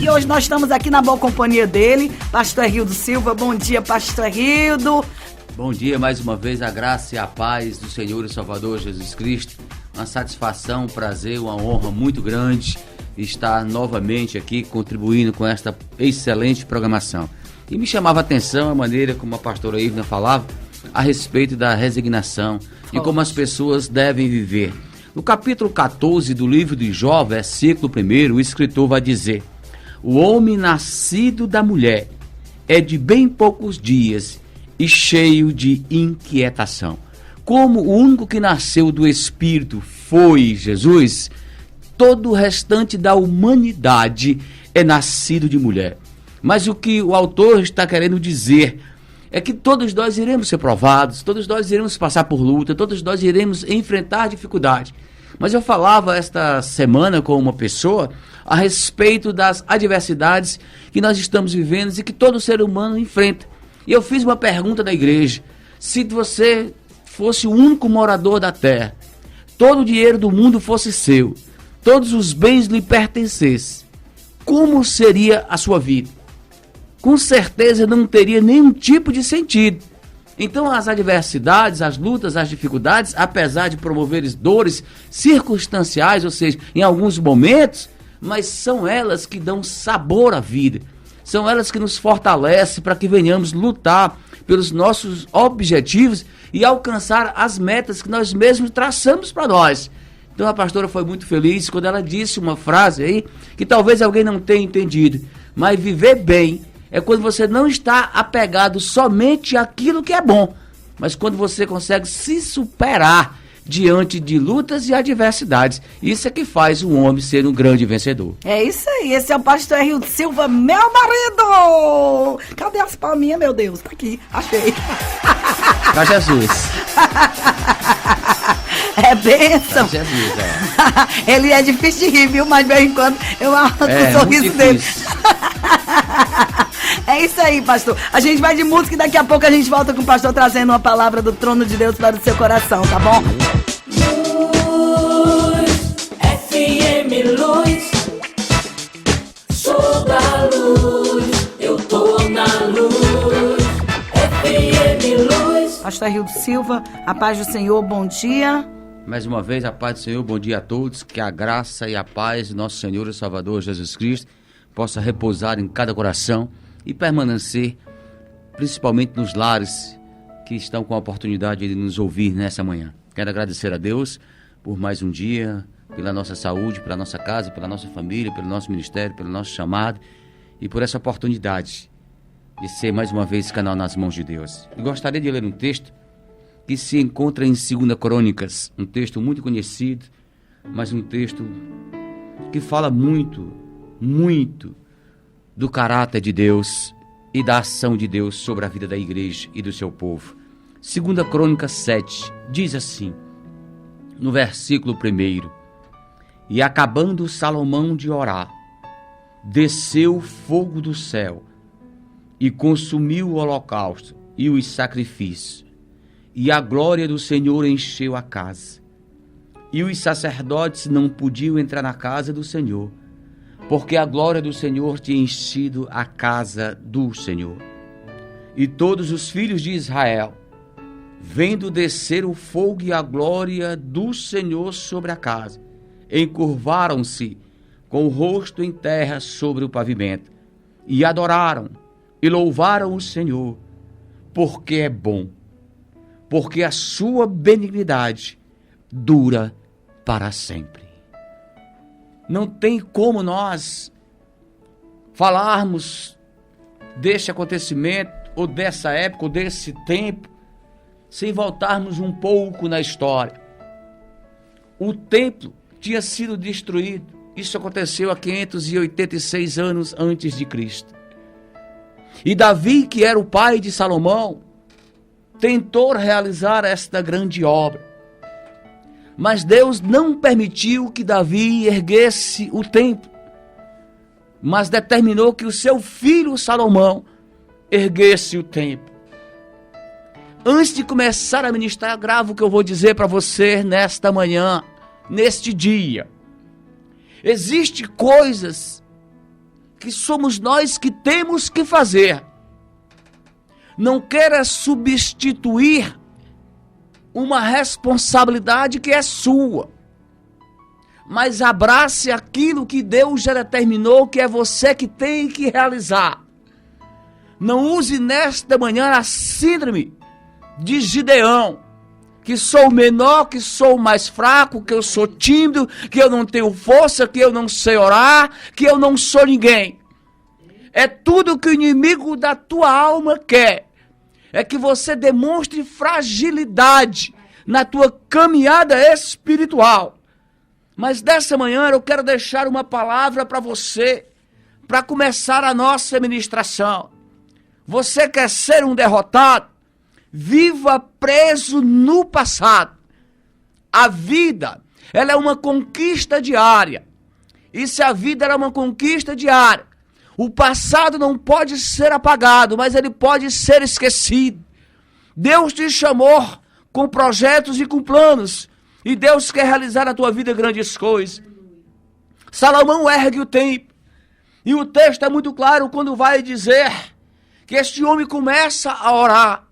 E hoje nós estamos aqui na boa companhia dele, pastor Rildo Silva. Bom dia, pastor Rildo. Bom dia, mais uma vez, a graça e a paz do Senhor e Salvador Jesus Cristo. Uma satisfação, um prazer, uma honra muito grande estar novamente aqui contribuindo com esta excelente programação. E me chamava a atenção a maneira como a pastora Ivna falava a respeito da resignação e como as pessoas devem viver. No capítulo 14 do livro de Jó, versículo 1, o escritor vai dizer: o homem nascido da mulher é de bem poucos dias e cheio de inquietação. Como o único que nasceu do Espírito foi Jesus, todo o restante da humanidade é nascido de mulher. Mas o que o autor está querendo dizer é que todos nós iremos ser provados, todos nós iremos passar por luta, todos nós iremos enfrentar dificuldade. Mas eu falava esta semana com uma pessoa a respeito das adversidades que nós estamos vivendo e que todo ser humano enfrenta. E eu fiz uma pergunta na igreja: se você fosse o único morador da terra, todo o dinheiro do mundo fosse seu, todos os bens lhe pertencessem, como seria a sua vida? Com certeza não teria nenhum tipo de sentido. Então as adversidades, as lutas, as dificuldades, apesar de promoverem dores circunstanciais, ou seja, em alguns momentos, mas são elas que dão sabor à vida. São elas que nos fortalecem para que venhamos lutar pelos nossos objetivos e alcançar as metas que nós mesmos traçamos para nós. Então a pastora foi muito feliz quando ela disse uma frase aí que talvez alguém não tenha entendido, mas viver bem é quando você não está apegado somente àquilo que é bom, mas quando você consegue se superar diante de lutas e adversidades. Isso é que faz um homem ser um grande vencedor. É isso aí, esse é o pastor Rildo Silva, meu marido! Cadê as palminhas, meu Deus? Tá aqui, achei. Pra Jesus. É bênção. Pra Jesus, Ele é difícil de rir, viu? Mas de vez em quando eu arranco o sorriso dele. É isso aí, pastor. A gente vai de música e daqui a pouco a gente volta com o pastor trazendo uma palavra do trono de Deus para o seu coração, tá bom? Luz, FM Luz, sou da luz, eu tô na luz, FM Luz. Pastor Rildo Silva, a paz do Senhor, bom dia. Mais uma vez, a paz do Senhor, bom dia a todos. Que a graça e a paz do nosso Senhor e Salvador Jesus Cristo possa repousar em cada coração e permanecer, principalmente nos lares que estão com a oportunidade de nos ouvir nessa manhã. Quero agradecer a Deus por mais um dia, pela nossa saúde, pela nossa casa, pela nossa família, pelo nosso ministério, pelo nosso chamado e por essa oportunidade de ser mais uma vez canal nas mãos de Deus. E gostaria de ler um texto que se encontra em 2 Crônicas, um texto muito conhecido, mas um texto que fala muito do caráter de Deus e da ação de Deus sobre a vida da igreja e do seu povo. 2 Crônicas 7 diz assim, no versículo 1: e acabando Salomão de orar, desceu fogo do céu e consumiu o holocausto e os sacrifícios, e a glória do Senhor encheu a casa. E os sacerdotes não podiam entrar na casa do Senhor, porque a glória do Senhor tinha enchido a casa do Senhor. E todos os filhos de Israel, vendo descer o fogo e a glória do Senhor sobre a casa, encurvaram-se com o rosto em terra sobre o pavimento, e adoraram e louvaram o Senhor, porque é bom, porque a sua benignidade dura para sempre. Não tem como nós falarmos deste acontecimento, ou dessa época, ou desse tempo, sem voltarmos um pouco na história. O templo tinha sido destruído. Isso aconteceu há 586 anos antes de Cristo. E Davi, que era o pai de Salomão, tentou realizar esta grande obra. Mas Deus não permitiu que Davi erguesse o templo, mas determinou que o seu filho Salomão erguesse o templo. Antes de começar a ministrar, grava o que eu vou dizer para você nesta manhã, neste dia. Existem coisas que somos nós que temos que fazer. Não queira substituir uma responsabilidade que é sua, mas abrace aquilo que Deus já determinou que é você que tem que realizar. Não use nesta manhã a síndrome de Gideão, que sou menor, que sou mais fraco, que eu sou tímido, que eu não tenho força, que eu não sei orar, que eu não sou ninguém. É tudo que o inimigo da tua alma quer. É que você demonstre fragilidade na tua caminhada espiritual. Mas dessa manhã eu quero deixar uma palavra para você, para começar a nossa ministração. Você quer ser um derrotado? Viva preso no passado. A vida, ela é uma conquista diária. E se a vida era uma conquista diária, o passado não pode ser apagado, mas ele pode ser esquecido. Deus te chamou com projetos e com planos. E Deus quer realizar na tua vida grandes coisas. Salomão ergue o templo. E o texto é muito claro quando vai dizer que este homem começa a orar.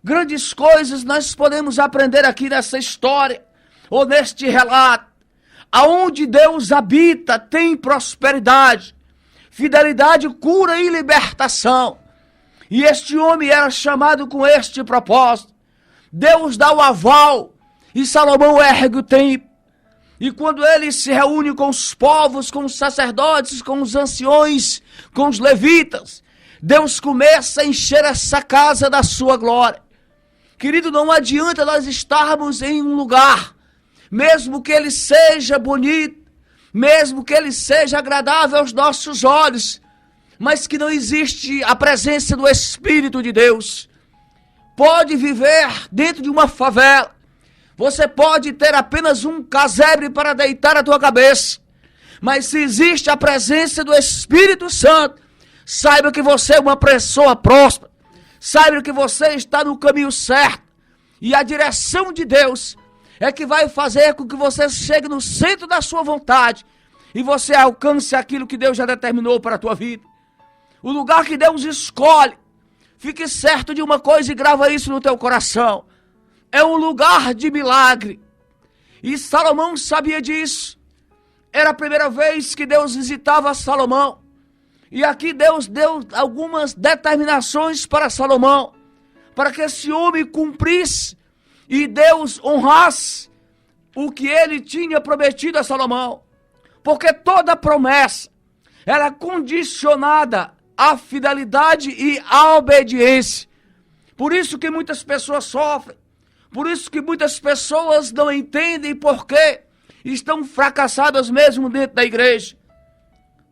Grandes coisas nós podemos aprender aqui nessa história, ou neste relato. Aonde Deus habita tem prosperidade, fidelidade, cura e libertação. E este homem era chamado com este propósito. Deus dá o aval e Salomão ergue o templo. E quando ele se reúne com os povos, com os sacerdotes, com os anciões, com os levitas, Deus começa a encher essa casa da sua glória. Querido, não adianta nós estarmos em um lugar, mesmo que ele seja bonito, mesmo que ele seja agradável aos nossos olhos, mas que não existe a presença do Espírito de Deus. Pode viver dentro de uma favela, você pode ter apenas um casebre para deitar a tua cabeça, mas se existe a presença do Espírito Santo, saiba que você é uma pessoa próspera, saiba que você está no caminho certo, e a direção de Deus é que vai fazer com que você chegue no centro da sua vontade, e você alcance aquilo que Deus já determinou para a tua vida. O lugar que Deus escolhe, fique certo de uma coisa e grava isso no teu coração, é um lugar de milagre. E Salomão sabia disso. Era a primeira vez que Deus visitava Salomão. E aqui Deus deu algumas determinações para Salomão, para que esse homem cumprisse e Deus honrasse o que ele tinha prometido a Salomão. Porque toda promessa era condicionada à fidelidade e à obediência. Por isso que muitas pessoas sofrem. Por isso que muitas pessoas não entendem porque estão fracassadas mesmo dentro da igreja.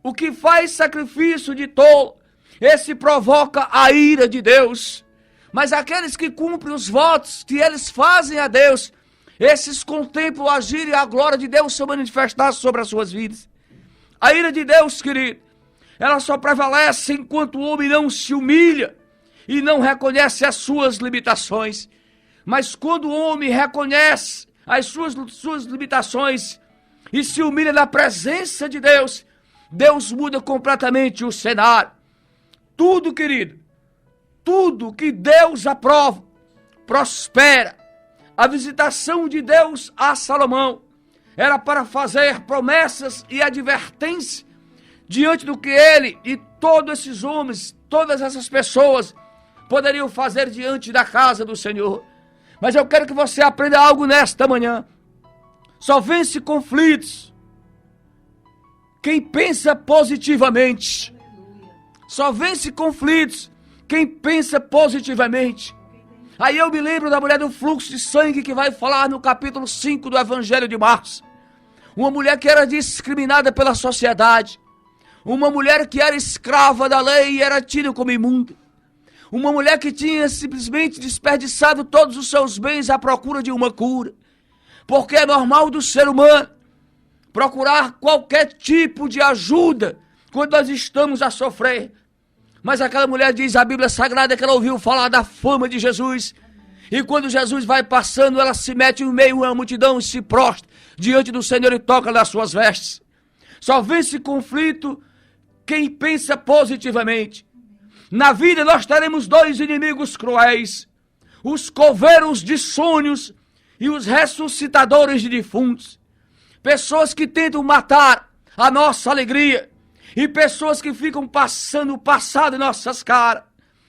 O que faz sacrifício de tolo, esse provoca a ira de Deus. Mas aqueles que cumprem os votos que eles fazem a Deus, esses contemplam o agir e a glória de Deus se manifestar sobre as suas vidas. A ira de Deus, querido, ela só prevalece enquanto o homem não se humilha e não reconhece as suas limitações. Mas quando o homem reconhece as suas limitações e se humilha na presença de Deus, Deus muda completamente o cenário. Tudo, querido, tudo que Deus aprova, prospera. A visitação de Deus a Salomão era para fazer promessas e advertências diante do que ele e todos esses homens, todas essas pessoas poderiam fazer diante da casa do Senhor. Mas eu quero que você aprenda algo nesta manhã. Só vence conflitos quem pensa positivamente. Só vence conflitos quem pensa positivamente. Aí eu me lembro da mulher do fluxo de sangue que vai falar no capítulo 5 do Evangelho de Marcos. Uma mulher que era discriminada pela sociedade. Uma mulher que era escrava da lei e era tida como imunda. Uma mulher que tinha simplesmente desperdiçado todos os seus bens à procura de uma cura. Porque é normal do ser humano procurar qualquer tipo de ajuda quando nós estamos a sofrer. Mas aquela mulher diz, a Bíblia Sagrada, que ela ouviu falar da fama de Jesus. E quando Jesus vai passando, ela se mete em meio a uma multidão e se prostra diante do Senhor e toca nas suas vestes. Só vence conflito quem pensa positivamente. Na vida nós teremos dois inimigos cruéis: os coveiros de sonhos e os ressuscitadores de defuntos. Pessoas que tentam matar a nossa alegria e pessoas que ficam passando o passado em nossas caras.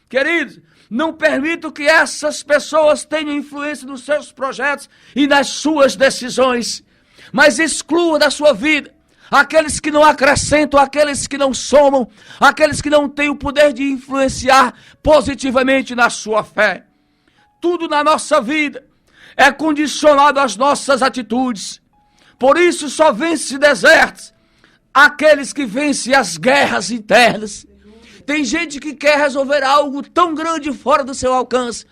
Queridos, não permito que essas pessoas tenham influência nos seus projetos e nas suas decisões, mas exclua da sua vida aqueles que não acrescentam, aqueles que não somam, aqueles que não têm o poder de influenciar positivamente na sua fé. Tudo na nossa vida é condicionado às nossas atitudes. Por isso só vence desertos aqueles que vencem as guerras internas. Tem gente que quer resolver algo tão grande fora do seu alcance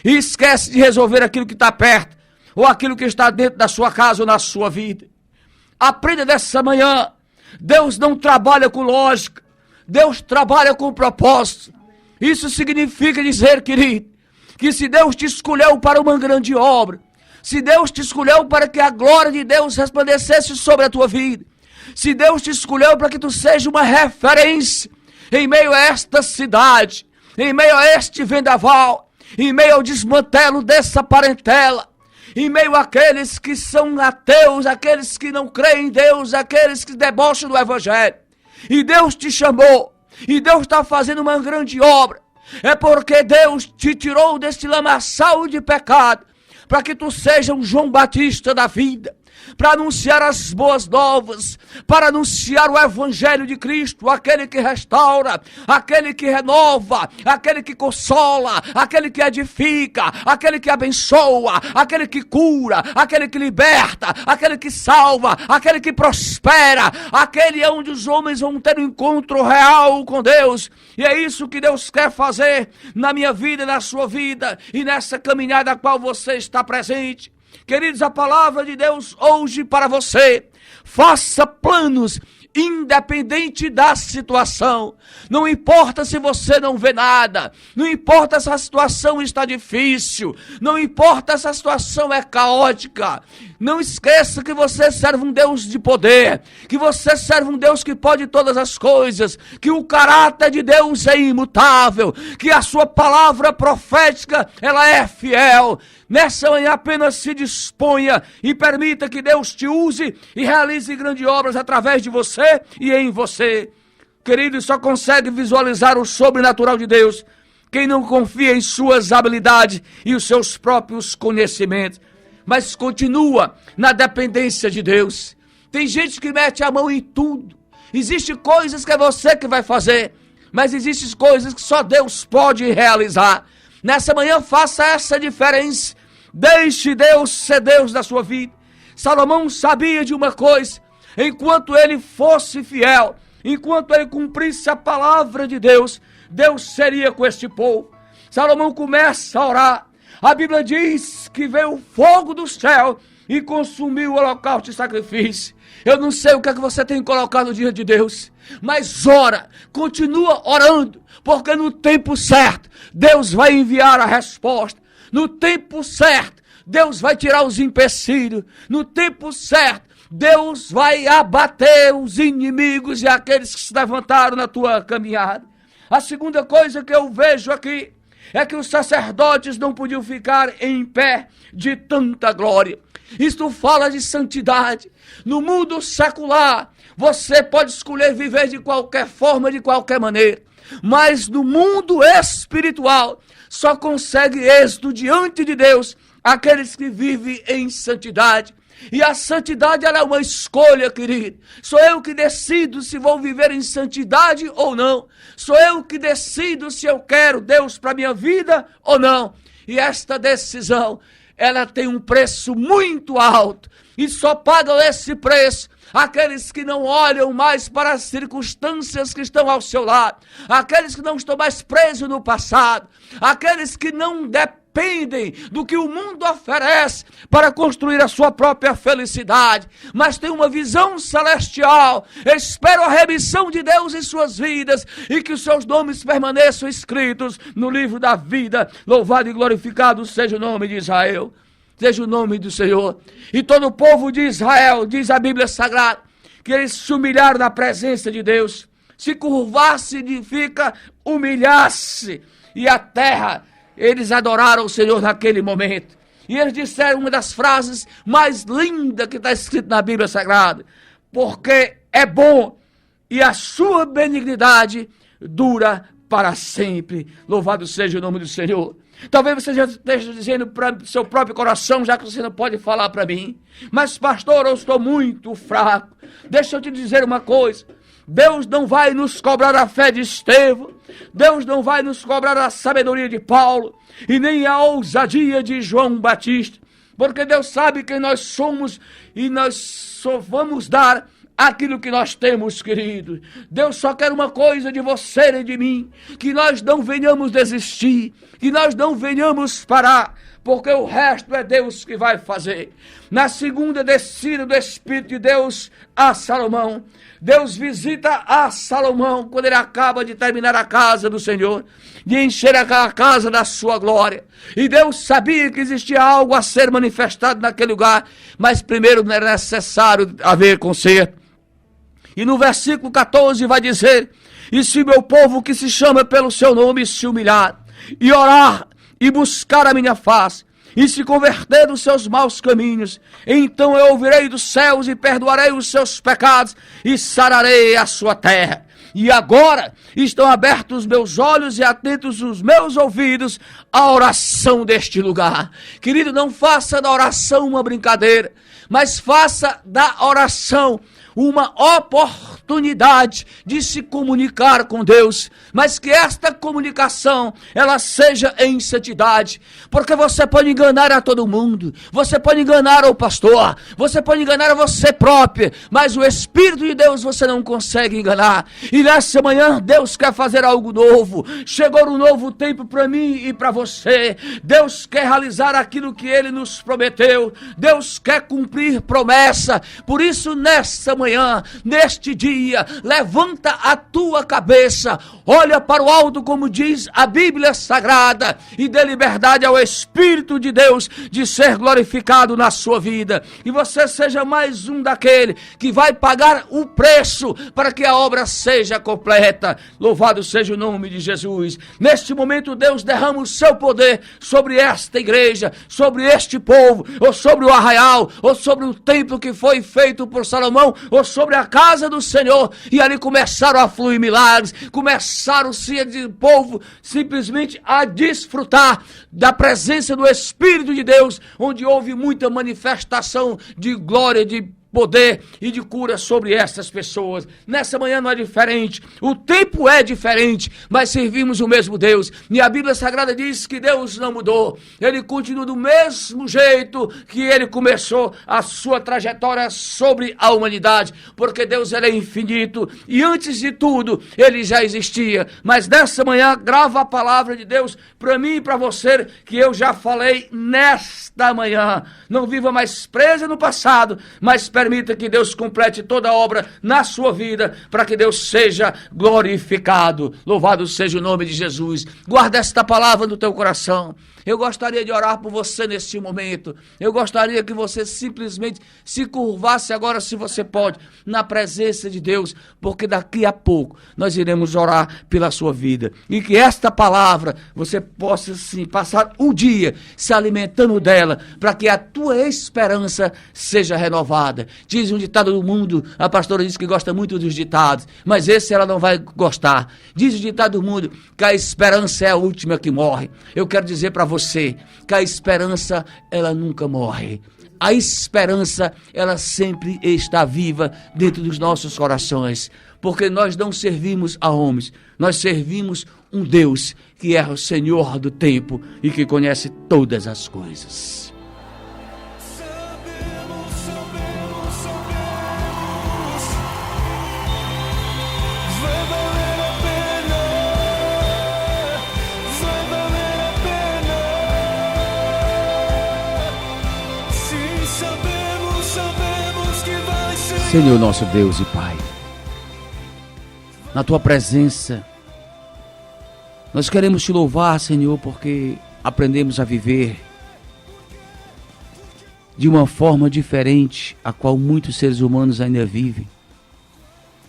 e esquece de resolver aquilo que está perto, ou aquilo que está dentro da sua casa ou na sua vida. Aprenda dessa manhã: Deus não trabalha com lógica, Deus trabalha com propósito. Isso significa dizer, querido, que se Deus te escolheu para uma grande obra, se Deus te escolheu para que a glória de Deus resplandecesse sobre a tua vida, se Deus te escolheu para que tu seja uma referência em meio a esta cidade, em meio a este vendaval, em meio ao desmantelo dessa parentela, em meio àqueles que são ateus, aqueles que não creem em Deus, aqueles que debocham do Evangelho, e Deus te chamou, e Deus está fazendo uma grande obra, é porque Deus te tirou deste lamaçal de pecado, para que tu seja um João Batista da vida, para anunciar as boas novas, para anunciar o Evangelho de Cristo, aquele que restaura, aquele que renova, aquele que consola, aquele que edifica, aquele que abençoa, aquele que cura, aquele que liberta, aquele que salva, aquele que prospera, aquele onde os homens vão ter um encontro real com Deus. E é isso que Deus quer fazer na minha vida, na sua vida e nessa caminhada a qual você está presente. Queridos, a palavra de Deus hoje para você: faça planos independente da situação. Não importa se você não vê nada, não importa se a situação está difícil, não importa se a situação é caótica. Não esqueça que você serve um Deus de poder, que você serve um Deus que pode todas as coisas, que o caráter de Deus é imutável, que a sua palavra profética ela é fiel. Nessa manhã apenas se disponha e permita que Deus te use e realize grandes obras através de você e em você. Querido, só consegue visualizar o sobrenatural de Deus quem não confia em suas habilidades e os seus próprios conhecimentos, mas continua na dependência de Deus. Tem gente que mete a mão em tudo. Existem coisas que é você que vai fazer, mas existem coisas que só Deus pode realizar. Nessa manhã faça essa diferença. Deixe Deus ser Deus da sua vida. Salomão sabia de uma coisa: enquanto ele fosse fiel, enquanto ele cumprisse a palavra de Deus, Deus seria com este povo. Salomão começa a orar. A Bíblia diz que veio o fogo do céu e consumiu o holocausto de sacrifício. Eu não sei o que é que você tem colocado diante de Deus, mas ora, continua orando, porque no tempo certo Deus vai enviar a resposta. No tempo certo Deus vai tirar os empecilhos. No tempo certo Deus vai abater os inimigos e aqueles que se levantaram na tua caminhada. A segunda coisa que eu vejo aqui é que os sacerdotes não podiam ficar em pé de tanta glória. Isto fala de santidade. No mundo secular, você pode escolher viver de qualquer forma, de qualquer maneira. Mas no mundo espiritual, só consegue êxito diante de Deus aqueles que vivem em santidade. E a santidade ela é uma escolha, querido. Sou eu que decido se vou viver em santidade ou não. Sou eu que decido se eu quero Deus para minha vida ou não. E esta decisão, ela tem um preço muito alto. E só pagam esse preço aqueles que não olham mais para as circunstâncias que estão ao seu lado, aqueles que não estão mais presos no passado, aqueles que não dependem dependem do que o mundo oferece para construir a sua própria felicidade, mas têm uma visão celestial, esperam a remissão de Deus em suas vidas e que os seus nomes permaneçam escritos no livro da vida. Louvado e glorificado seja o nome de Israel, seja o nome do Senhor. E todo o povo de Israel, diz a Bíblia Sagrada, que eles se humilharam na presença de Deus. Se curvar significa humilhar-se. E a terra, eles adoraram o Senhor naquele momento. E eles disseram uma das frases mais lindas que está escrita na Bíblia Sagrada: porque é bom e a sua benignidade dura para sempre. Louvado seja o nome do Senhor. Talvez você já esteja dizendo para o seu próprio coração, já que você não pode falar para mim: mas pastor, eu estou muito fraco. Deixa eu te dizer uma coisa: Deus não vai nos cobrar a fé de Estevão, Deus não vai nos cobrar a sabedoria de Paulo e nem a ousadia de João Batista, porque Deus sabe quem nós somos e nós só vamos dar aquilo que nós temos, querido. Deus só quer uma coisa de você e de mim: que nós não venhamos desistir, que nós não venhamos parar, porque o resto é Deus que vai fazer. Na segunda descida do Espírito de Deus a Salomão, Deus visita a Salomão quando ele acaba de terminar a casa do Senhor, de encher aquela casa da sua glória. E Deus sabia que existia algo a ser manifestado naquele lugar, mas primeiro era necessário haver conserto. E no versículo 14 vai dizer: e se meu povo que se chama pelo seu nome se humilhar, e orar, e buscar a minha face, e se converter dos seus maus caminhos, então eu ouvirei dos céus e perdoarei os seus pecados e sararei a sua terra. E agora estão abertos os meus olhos e atentos os meus ouvidos à oração deste lugar. Querido, não faça da oração uma brincadeira, mas faça da oração uma oportunidade de se comunicar com Deus, mas que esta comunicação ela seja em santidade, porque você pode enganar a todo mundo, você pode enganar o pastor, você pode enganar a você próprio, mas o Espírito de Deus você não consegue enganar. E nessa manhã Deus quer fazer algo novo, chegou um novo tempo para mim e para você. Deus quer realizar aquilo que Ele nos prometeu, Deus quer cumprir promessa. Por isso nessa manhã, neste dia, levanta a tua cabeça, olha para o alto, como diz a Bíblia Sagrada, e dê liberdade ao Espírito de Deus de ser glorificado na sua vida, e você seja mais um daquele que vai pagar o preço para que a obra seja completa. Louvado seja o nome de Jesus. Neste momento Deus derrama o seu poder sobre esta igreja, sobre este povo, ou sobre o arraial, ou sobre o templo que foi feito por Salomão, ou sobre a casa do Senhor, e ali começaram a fluir milagres, começaram-se o povo simplesmente a desfrutar da presença do Espírito de Deus, onde houve muita manifestação de glória, de poder e de cura sobre essas pessoas. Nessa manhã não é diferente, o tempo é diferente, mas servimos o mesmo Deus, e a Bíblia Sagrada diz que Deus não mudou, Ele continua do mesmo jeito que Ele começou a sua trajetória sobre a humanidade, porque Deus Ele é infinito, e antes de tudo Ele já existia. Mas nessa manhã grava a palavra de Deus para mim e para você, que eu já falei nesta manhã. Não viva mais presa no passado, mas permita que Deus complete toda a obra na sua vida, para que Deus seja glorificado. Louvado seja o nome de Jesus. Guarda esta palavra no teu coração. Eu gostaria de orar por você neste momento. Eu gostaria que você simplesmente se curvasse agora, se você pode, na presença de Deus, porque daqui a pouco nós iremos orar pela sua vida. E que esta palavra você possa sim passar o dia se alimentando dela, para que a tua esperança seja renovada. Diz um ditado do mundo, a pastora diz que gosta muito dos ditados, mas esse ela não vai gostar. Diz o ditado do mundo que a esperança é a última que morre. Eu quero dizer para você que a esperança ela nunca morre. A esperança ela sempre está viva dentro dos nossos corações, porque nós não servimos a homens, nós servimos um Deus que é o Senhor do tempo e que conhece todas as coisas. Senhor nosso Deus e Pai, na Tua presença, nós queremos Te louvar, Senhor, porque aprendemos a viver de uma forma diferente, a qual muitos seres humanos ainda vivem,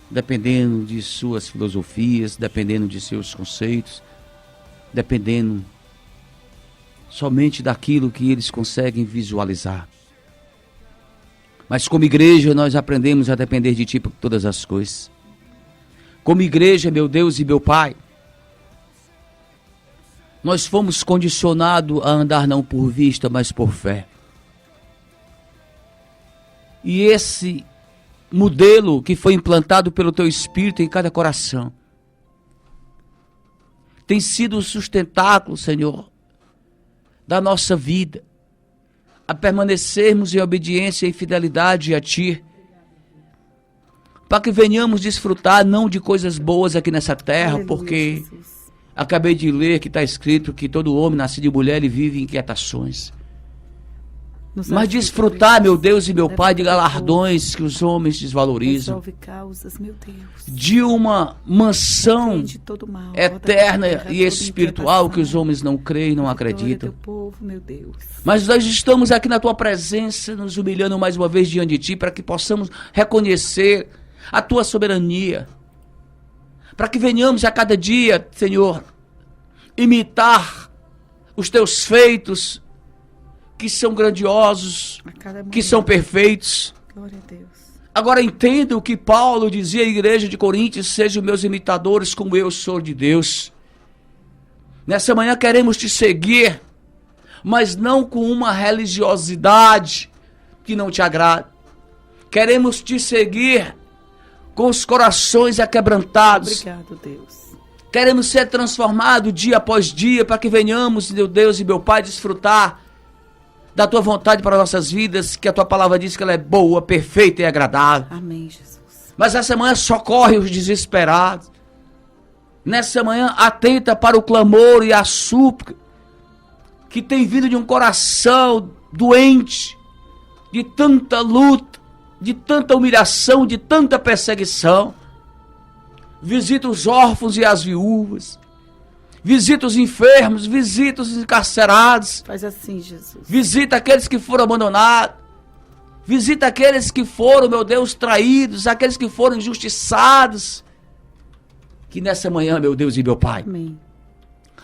dependendo de suas filosofias, dependendo de seus conceitos, dependendo somente daquilo que eles conseguem visualizar. Mas como igreja nós aprendemos a depender de Ti por todas as coisas. Como igreja, meu Deus e meu Pai, nós fomos condicionados a andar não por vista, mas por fé. E esse modelo que foi implantado pelo Teu Espírito em cada coração tem sido o sustentáculo, Senhor, da nossa vida, a permanecermos em obediência e fidelidade a Ti, para que venhamos desfrutar não de coisas boas aqui nessa terra, Aleluia, porque Jesus. acabei de ler que está escrito que todo homem nascido de mulher ele vive em inquietações. Nos Mas ajude, desfrutar, meu Deus e meu Levanta Pai, de o povo. galardões que os homens desvalorizam, Resolve causas, meu Deus. de uma mansão Repreende todo mal, bota eterna pra terra e toda espiritual que os inquietação. homens não creem, não Vitória acreditam. teu povo, meu Deus. Mas nós estamos aqui na Tua presença, nos humilhando mais uma vez diante de Ti, para que possamos reconhecer a Tua soberania, para que venhamos a cada dia, Senhor, imitar os Teus feitos, que são grandiosos, A cada que momento. são perfeitos. Glória a Deus. Agora entenda o que Paulo dizia à igreja de Coríntios: sejam meus imitadores como eu sou de Deus. Nessa manhã queremos Te seguir, mas não com uma religiosidade que não Te agrada. Queremos Te seguir com os corações aquebrantados. Obrigado, Deus. Queremos ser transformados dia após dia, para que venhamos, meu Deus e meu Pai, desfrutar da Tua vontade para nossas vidas, que a Tua palavra diz que ela é boa, perfeita e agradável. Amém, Jesus. Mas essa manhã socorre os desesperados. Nessa manhã atenta para o clamor e a súplica que tem vindo de um coração doente, de tanta luta, de tanta humilhação, de tanta perseguição. Visita os órfãos e as viúvas. Visita os enfermos, visita os encarcerados. Faz assim, Jesus. Visita aqueles que foram abandonados. Visita aqueles que foram, meu Deus, traídos, aqueles que foram injustiçados. Que nessa manhã, meu Deus e meu Pai, Amém.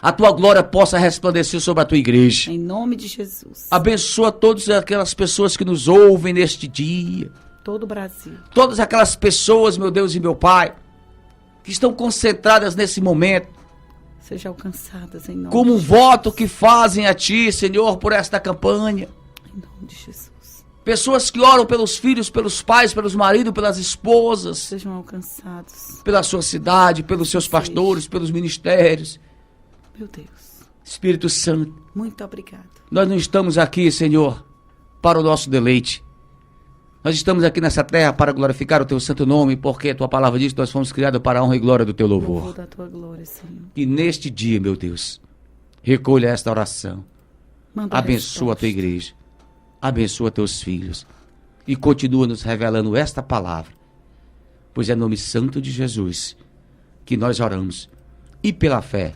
a Tua glória possa resplandecer sobre a Tua igreja. Em nome de Jesus. Abençoa todas aquelas pessoas que nos ouvem neste dia. Todo o Brasil. Todas aquelas pessoas, meu Deus e meu Pai, que estão concentradas nesse momento, Sejam alcançadas em nome como um de voto que fazem a Ti, Senhor, por esta campanha. Jesus. Em nome de Jesus. Pessoas que oram pelos filhos, pelos pais, pelos maridos, pelas esposas, Sejam alcançados. pela sua cidade, pelos seus pastores, pelos ministérios. Meu Deus. Espírito Santo, Muito obrigado. nós não estamos aqui, Senhor, para o nosso deleite. Nós estamos aqui nessa terra para glorificar o Teu santo nome, porque a Tua palavra diz que nós fomos criados para a honra e glória do Teu Louvor louvor. da tua glória, Senhor. E neste dia, meu Deus, recolha esta oração. Manda a Abençoa a Tua resposta. igreja. Abençoa Teus filhos. E continua nos revelando esta palavra. Pois é no nome santo de Jesus que nós oramos. E pela fé,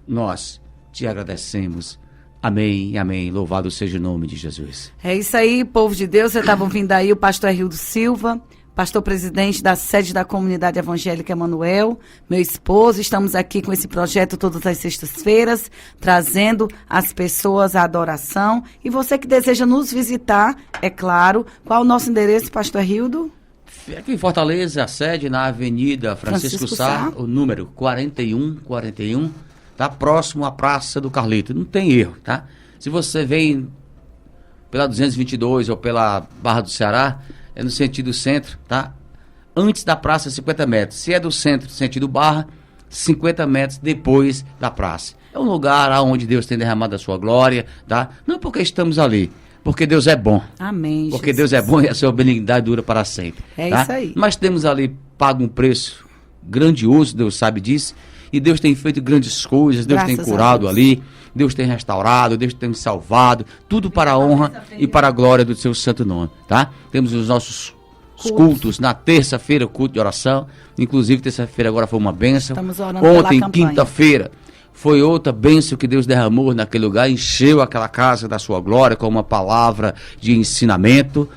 nós Te agradecemos. Amém, amém. Louvado seja o nome de Jesus. É isso aí, povo de Deus. Você estava ouvindo aí o pastor Rildo Silva, pastor presidente da sede da Comunidade Evangélica Emanuel, meu esposo. Estamos aqui com esse projeto todas as sextas-feiras, trazendo as pessoas à adoração. E você que deseja nos visitar, é claro, qual o nosso endereço, pastor Rildo? Aqui em Fortaleza, a sede na Avenida Francisco Sá, o número 4141, tá próximo à Praça do Carlito. Não tem erro, tá? Se você vem pela 222 ou pela Barra do Ceará, é no sentido centro, tá? Antes da praça, 50 metros. Se é do centro, sentido Barra, 50 metros depois da praça. É um lugar onde Deus tem derramado a sua glória, tá? Não porque estamos ali, porque Deus é bom. Amém, Porque Jesus. Deus é bom e a sua benignidade dura para sempre. É tá? isso aí. Mas temos ali pago um preço grandioso, Deus sabe disso. E Deus tem feito grandes coisas, Deus Graças tem a curado Deus. ali. Deus tem restaurado, Deus tem salvado, tudo para a honra e para a glória do seu santo nome, tá? Temos os nossos cultos na terça-feira, culto de oração, inclusive terça-feira agora foi uma bênção. Estamos orando pela Ontem, campanha. quinta-feira, foi outra bênção que Deus derramou naquele lugar, encheu aquela casa da sua glória com uma palavra de ensinamento.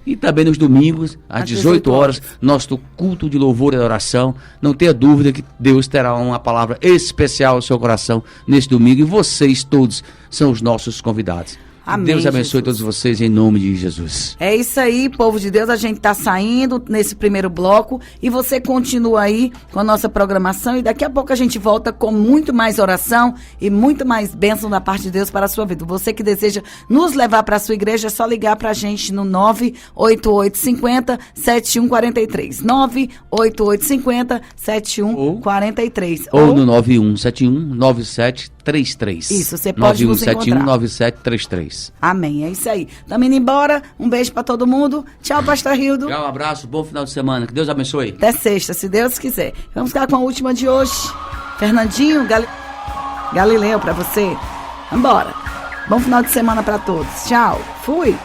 E também nos domingos, às 18 horas, nosso culto de louvor e adoração. Não tenha dúvida que Deus terá uma palavra especial ao seu coração nesse domingo. E vocês todos são os nossos convidados. Amém, Deus abençoe Jesus. todos vocês em nome de Jesus. É isso aí, povo de Deus, a gente tá saindo nesse primeiro bloco e você continua aí com a nossa programação e daqui a pouco a gente volta com muito mais oração e muito mais bênção da parte de Deus para a sua vida. Você que deseja nos levar para a sua igreja, é só ligar pra gente no 98850-7143. 98850-7143. Ou no 9171-9733. Isso, você pode nos encontrar. 9171-9733. Amém, é isso aí. Estamos indo embora, um beijo para todo mundo. Tchau, pastor Hildo. Tchau, um abraço, bom final de semana, que Deus abençoe. Até sexta, se Deus quiser. Vamos ficar com a última de hoje. Fernandinho Galileu para você. Vambora. Bom final de semana para todos. Tchau. Fui.